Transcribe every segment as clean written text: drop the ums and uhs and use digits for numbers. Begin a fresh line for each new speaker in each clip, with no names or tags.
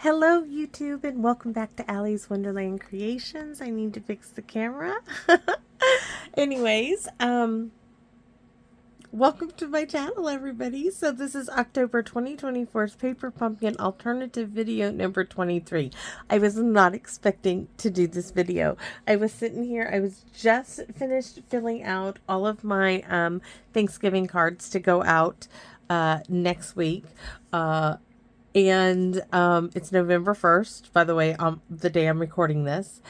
Hello YouTube and welcome back to Allie's Wonderland Creations. I need to fix the camera. Anyways, welcome to my channel everybody. So this is October 2024's Paper Pumpkin Alternative video number 23. I was not expecting to do this video. I was sitting here, I was just finished filling out all of my Thanksgiving cards to go out next week. And it's November 1st, by the way, the day I'm recording this.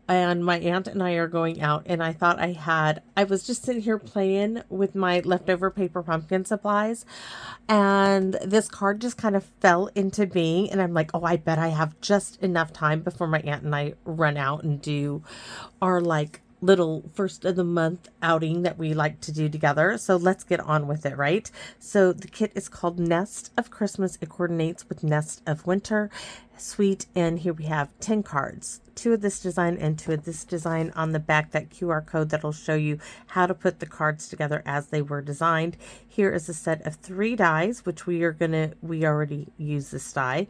And my aunt and I are going out, and I thought I was just sitting here playing with my leftover paper pumpkin supplies, and this card just kind of fell into being, and I'm like, oh, I bet I have just enough time before my aunt and I run out and do our like little first of the month outing that we like to do together. So let's get on with it, right? So the kit is called Nest of Christmas. It coordinates with Nest of Winter. Sweet. And here we have 10 cards, 2 of this design and 2 of this design. On the back, that QR code that'll show you how to put the cards together as they were designed. Here is a set of 3 dies, which we already use this die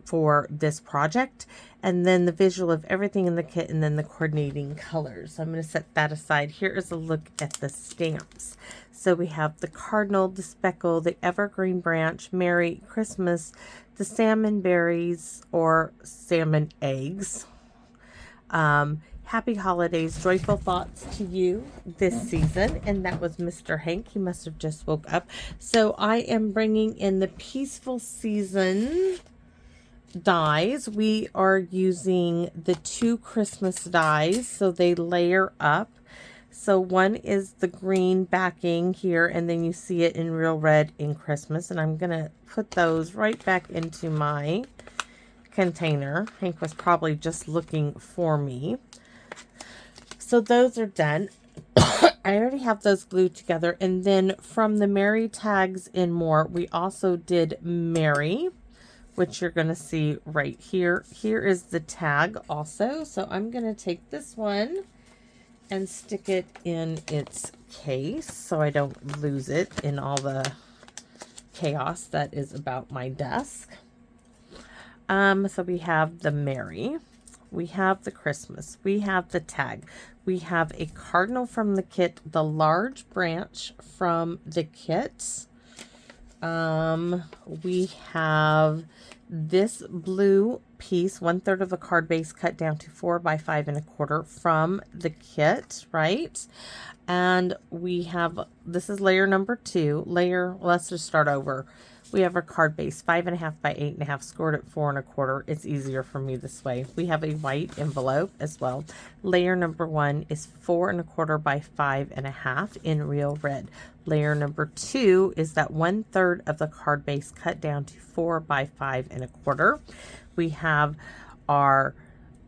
for this project. And then the visual of everything in the kit, and then the coordinating colors. So I'm going to set that aside. Here is a look at the stamps. So we have the Cardinal, the Speckle, the Evergreen Branch, Merry Christmas, the Salmon Berries or Salmon Eggs, Happy Holidays, Joyful Thoughts to You this season. And that was Mr. Hank. He must have just woke up. So I am bringing in the Peaceful Season dies. We are using the 2 Christmas dies, so they layer up. So one is the green backing here, and then you see it in real red in Christmas. And I'm going to put those right back into my container. Hank was probably just looking for me. So those are done. I already have those glued together. And then from the Merry tags and more, we also did Merry, which you're going to see right here. Here is the tag also. So I'm going to take this one and stick it in its case so I don't lose it in all the chaos that is about my desk. So we have the Merry, we have the Christmas, we have the tag, we have a Cardinal from the kit, the large branch from the kit. We have this blue piece, 1/3 of a card base cut down to 4 by 5 1/4 from the kit, right? And we have, this is layer number 2. Let's just start over. We have our card base, 5 1/2 by 8 1/2, scored at 4 1/4. It's easier for me this way. We have a white envelope as well. Layer number 1 is 4 1/4 by 5 1/2 in real red. Layer number 2 is that 1/3 of the card base cut down to 4 by 5 1/4. We have our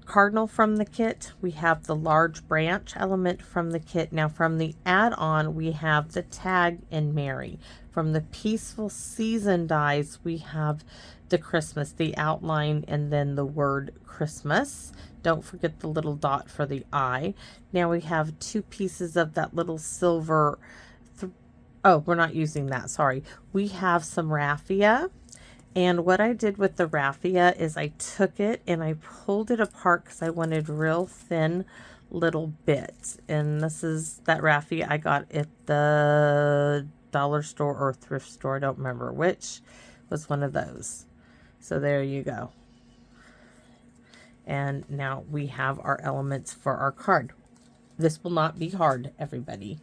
Cardinal from the kit. We have the large branch element from the kit. Now from the add-on, we have the tag and Merry. From the Peaceful Season dies, we have the Christmas, the outline, and then the word Christmas. Don't forget the little dot for the I. Now we have 2 pieces of that little silver. Oh, we're not using that. Sorry. We have some raffia. And what I did with the raffia is I took it and I pulled it apart because I wanted real thin little bits. And this is that raffia I got at the dollar store or thrift store. I don't remember which. Was one of those. So there you go. And now we have our elements for our card. This will not be hard, everybody.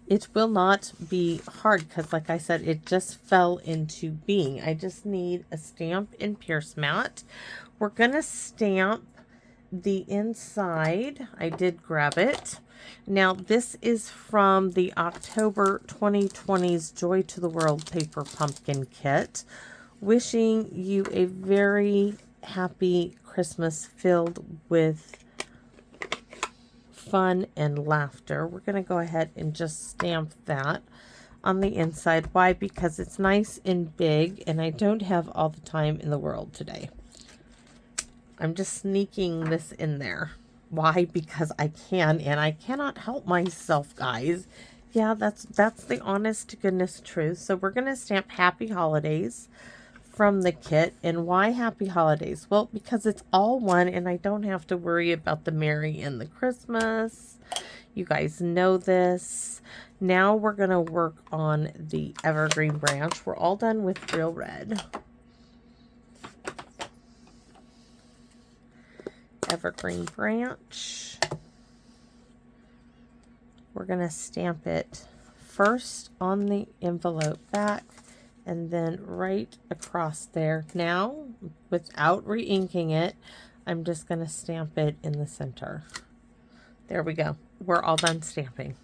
It will not be hard because, like I said, it just fell into being. I just need a stamp and Pierce mat. We're going to stamp the inside. I did grab it. Now, this is from the October 2020's Joy to the World Paper Pumpkin Kit. Wishing you a very happy Christmas filled with fun and laughter. We're going to go ahead and just stamp that on the inside. Why? Because it's nice and big and I don't have all the time in the world today. I'm just sneaking this in there. Why? Because I can, and I cannot help myself, guys. Yeah, that's the honest to goodness truth. So we're going to stamp Happy Holidays from the kit. And why Happy Holidays? Well, because it's all one and I don't have to worry about the Merry and the Christmas. You guys know this. Now we're going to work on the evergreen branch. We're all done with Real Red. Evergreen branch. We're going to stamp it first on the envelope back and then right across there. Now, without re-inking it, I'm just going to stamp it in the center. There we go. We're all done stamping.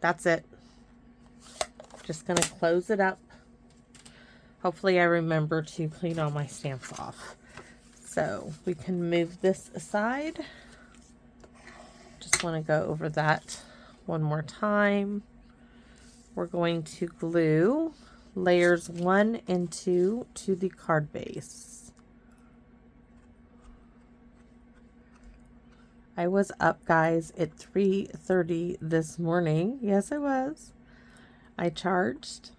That's it. Just going to close it up. Hopefully I remember to clean all my stamps off. So we can move this aside. Just want to go over that one more time. We're going to glue layers 1 and 2 to the card base. I was up, guys, at 3:30 this morning. Yes, I was. I charged,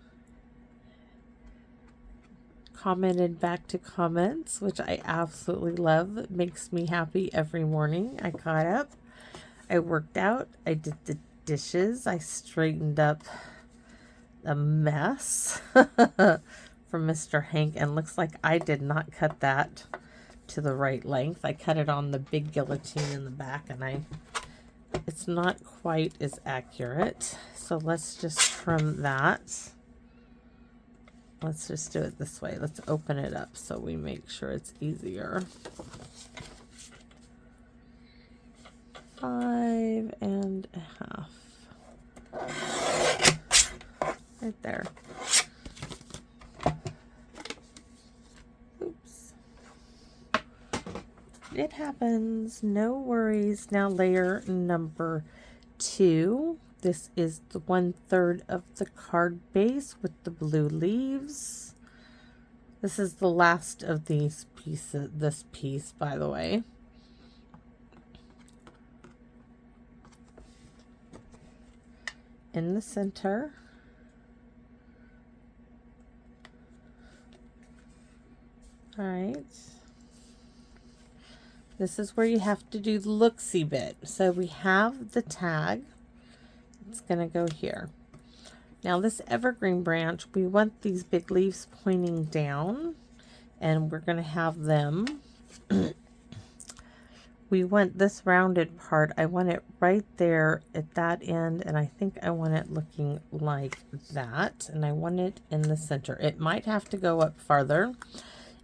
commented back to comments, which I absolutely love. It makes me happy every morning. I got up, I worked out, I did the dishes, I straightened up a mess from Mr. Hank, and looks like I did not cut that to the right length. I cut it on the big guillotine in the back, and it's not quite as accurate. So let's just trim that. Let's just do it this way. Let's open it up so we make sure it's easier. 5.5. Right there. Oops. It happens. No worries. Now layer number 2. This is the 1/3 of the card base with the blue leaves. This is the last of these pieces, this piece, by the way. In the center. All right. This is where you have to do the look-see bit. So we have the tag. It's going to go here. Now this evergreen branch, we want these big leaves pointing down, and we're going to have them. We want this rounded part. I want it right there at that end, and I think I want it looking like that, and I want it in the center. It might have to go up farther,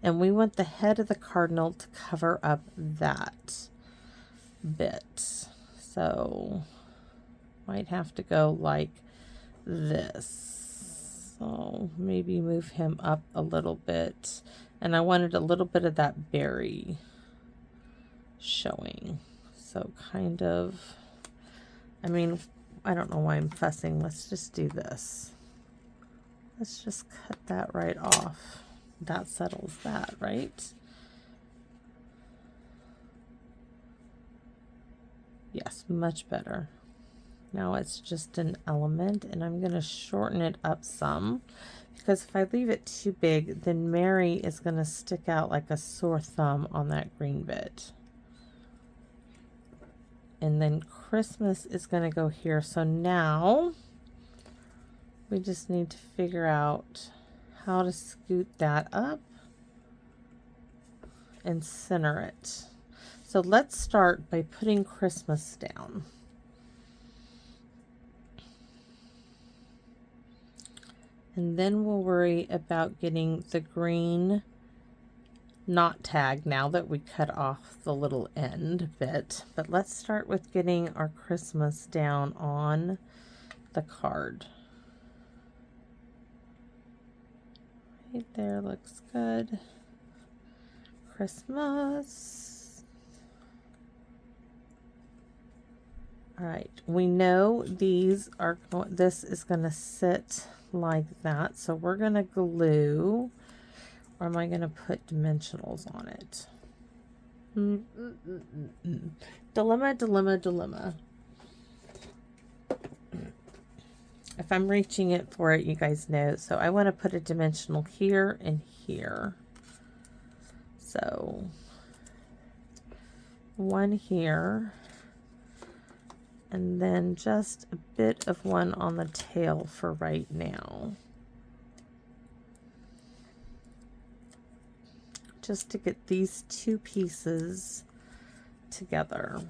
and we want the head of the cardinal to cover up that bit. So might have to go like this. So maybe move him up a little bit, and I wanted a little bit of that berry showing. So kind of, I mean, I don't know why I'm fussing. Let's just do this. Let's just cut that right off. That settles that, right? Yes, much better. Now it's just an element, and I'm going to shorten it up some, because if I leave it too big, then Mary is going to stick out like a sore thumb on that green bit. And then Christmas is going to go here. So now we just need to figure out how to scoot that up and center it. So let's start by putting Christmas down. And then we'll worry about getting the green knot tag now that we cut off the little end bit. But let's start with getting our Christmas down on the card. Right there, looks good. Christmas. All right, we know these are, this is going to sit like that, so we're going to glue, or am I going to put dimensionals on it? Dilemma, dilemma, dilemma. If I'm reaching it for it, you guys know. So I want to put a dimensional here and here. So one here, and then just a bit of one on the tail for right now, just to get these two pieces together.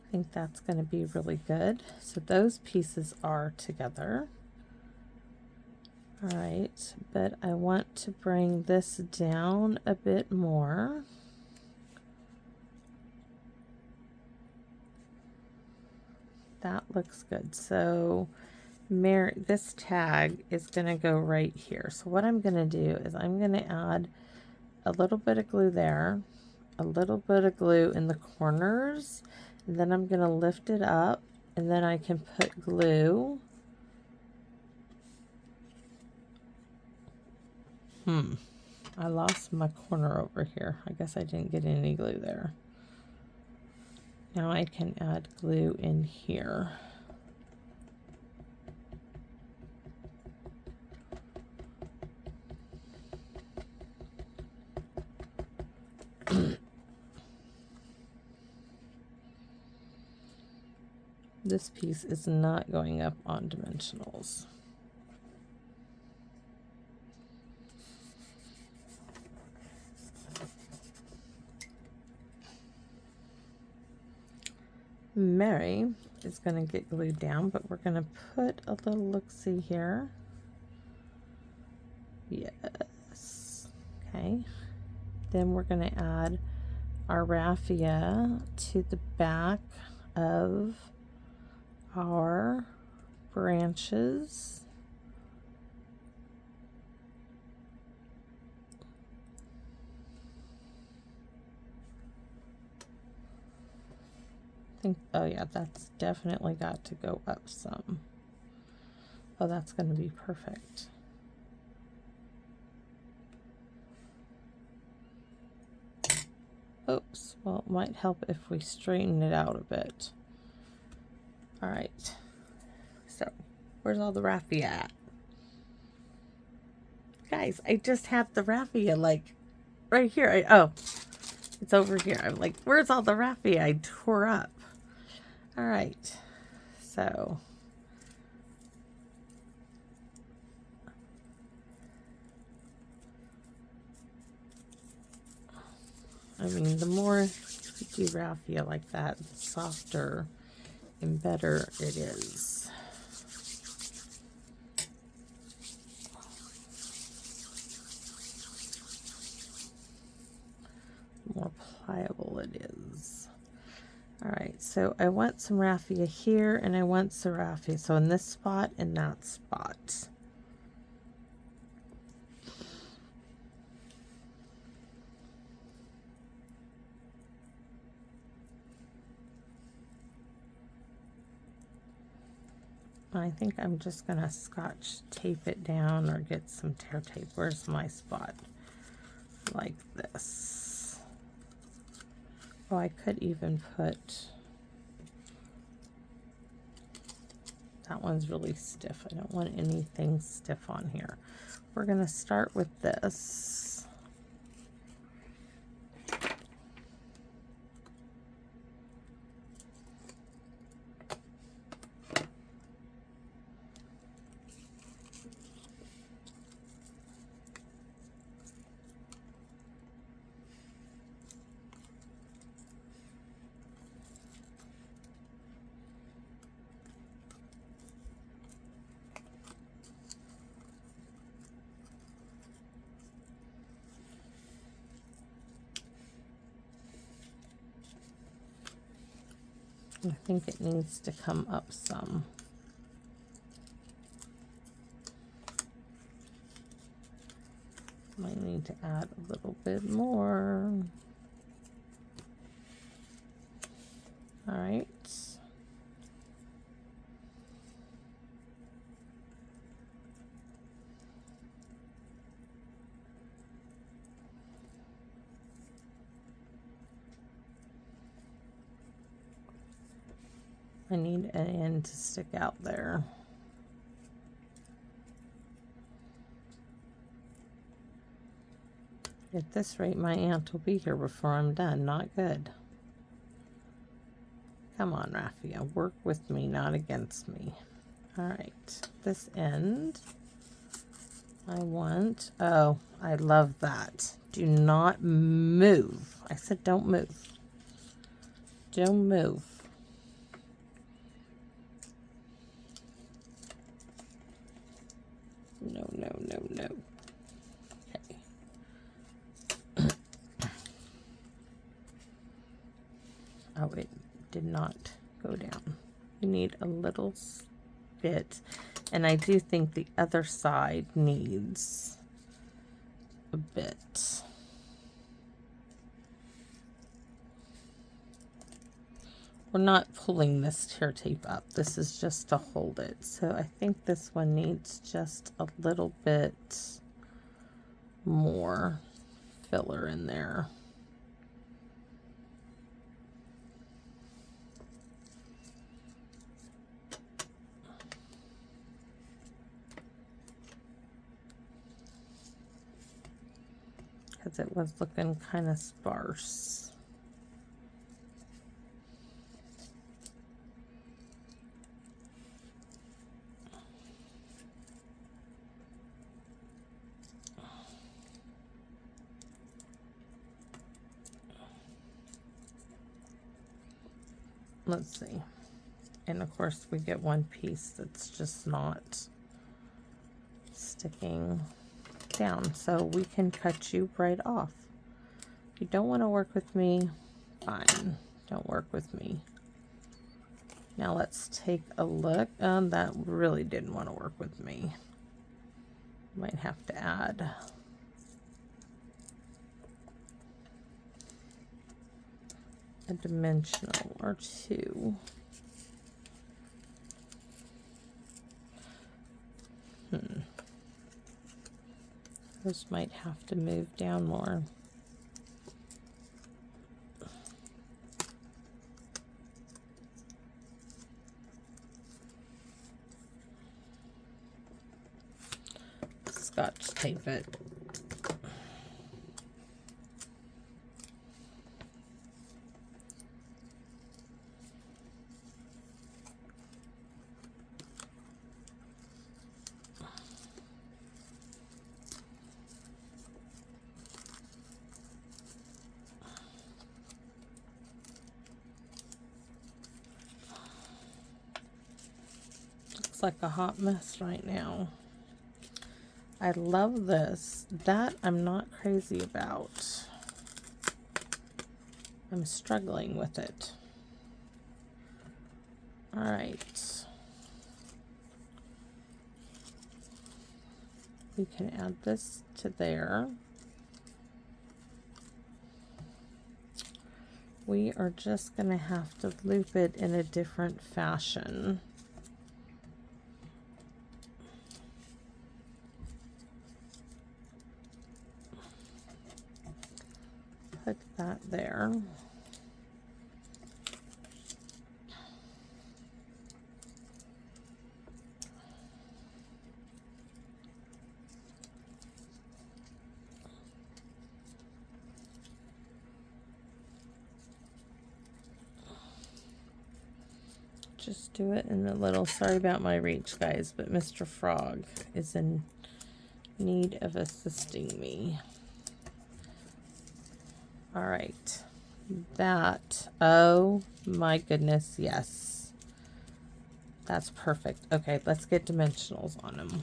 I think that's going to be really good. So those pieces are together. All right, but I want to bring this down a bit more. That looks good. So this tag is going to go right here. So what I'm going to do is I'm going to add a little bit of glue there, a little bit of glue in the corners, and then I'm going to lift it up, and then I can put glue. I lost my corner over here. I guess I didn't get any glue there. Now I can add glue in here. This piece is not going up on dimensionals. Mary is going to get glued down, but we're going to put a little look-see here. Yes. Okay. Then we're going to add our raffia to the back of our branches. Oh yeah, that's definitely got to go up some. Oh, that's going to be perfect. Oops, well, it might help if we straighten it out a bit. All right, so where's all the raffia at? Guys, I just had the raffia like right here. Oh, it's over here. I'm like, where's all the raffia I tore up? All right, so I mean, the more you do raffia like that, the softer and better it is. The more pliable it is. All right, so I want some raffia here, and I want some raffia. So in this spot and that spot. I think I'm just going to scotch tape it down or get some tear tape. Where's my spot? Like this. Oh, I could even put... That one's really stiff. I don't want anything stiff on here. We're going to start with this. I think it needs to come up some. Might need to add a little bit more. All right. I need an end to stick out there. At this rate, my aunt will be here before I'm done. Not good. Come on, Raffia. Work with me, not against me. All right. This end, I want... Oh, I love that. Do not move. I said don't move. Don't move. No, no, no, no. Okay. Oh, it did not go down. You need a little bit. And I do think the other side needs a bit. We're not pulling this tear tape up. This is just to hold it. So I think this one needs just a little bit more filler in there. Because it was looking kind of sparse. Let's see. And of course we get one piece that's just not sticking down. So we can cut you right off. If you don't want to work with me, fine. Don't work with me. Now let's take a look. That really didn't want to work with me. Might have to add a dimensional or two. Those might have to move down more. Scotch tape it. Looks like a hot mess right now. I love this. That I'm not crazy about. I'm struggling with it. All right. We can add this to there. We are just going to have to loop it in a different fashion. Put that there. Just do it in a little, sorry about my reach, guys, but Mr. Frog is in need of assisting me. All right, that, oh my goodness, yes. That's perfect. Okay, let's get dimensionals on them.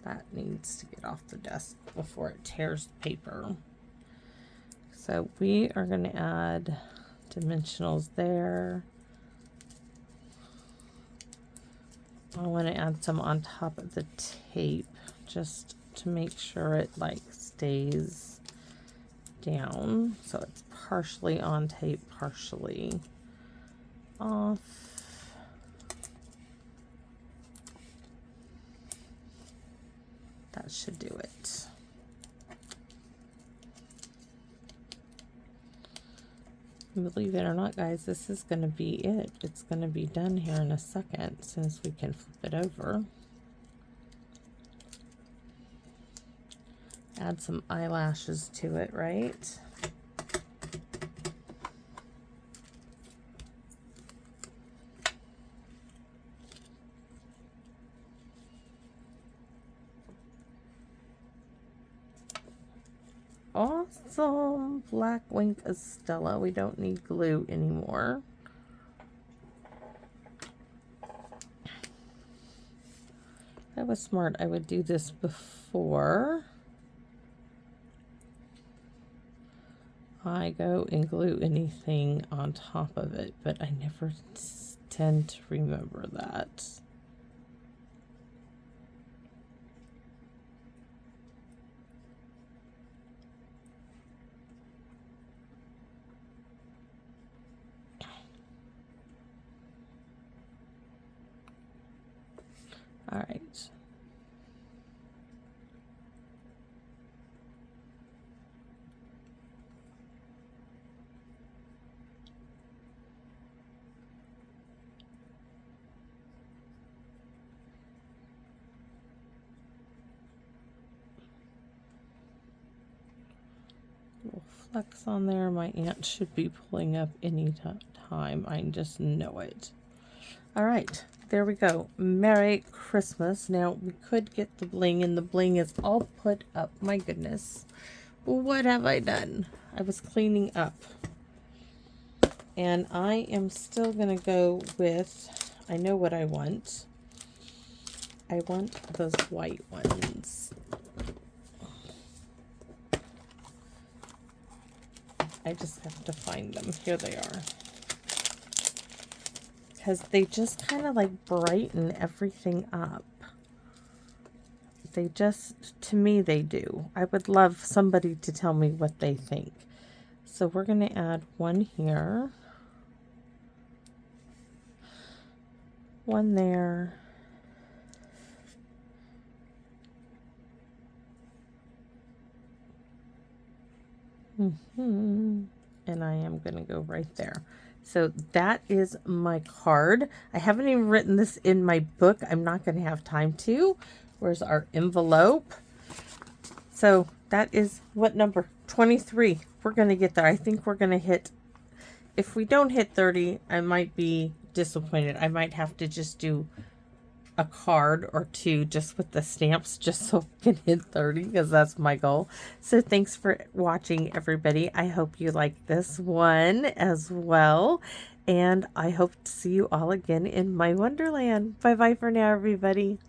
That needs to get off the desk before it tears the paper. So we are going to add dimensionals there. I want to add some on top of the tape just to make sure it like stays down. So it's partially on tape, partially off. That should do it. Believe it or not, guys, this is going to be it. It's going to be done here in a second, since we can flip it over. Add some eyelashes to it, right? Awesome. Black Wink Estella. We don't need glue anymore. If I was smart, I would do this before I go and glue anything on top of it, but I never tend to remember that. All right. Little flecks on there. My aunt should be pulling up any time. I just know it. All right. There we go. Merry Christmas. Now, we could get the bling, and the bling is all put up. My goodness. What have I done? I was cleaning up. And I am still going to go with, I know what I want. I want those white ones. I just have to find them. Here they are. Because they just kind of like brighten everything up. They just, to me, they do. I would love somebody to tell me what they think. So we're going to add one here. One there. And I am going to go right there. So that is my card. I haven't even written this in my book. I'm not going to have time to. Where's our envelope? So that is what number? 23. We're going to get there. I think we're going to hit, if we don't hit 30, I might be disappointed. I might have to just do a card or two just with the stamps just so I can hit 30, because that's my goal. So thanks for watching, everybody. I hope you like this one as well, and I hope to see you all again in my wonderland. Bye bye for now, everybody.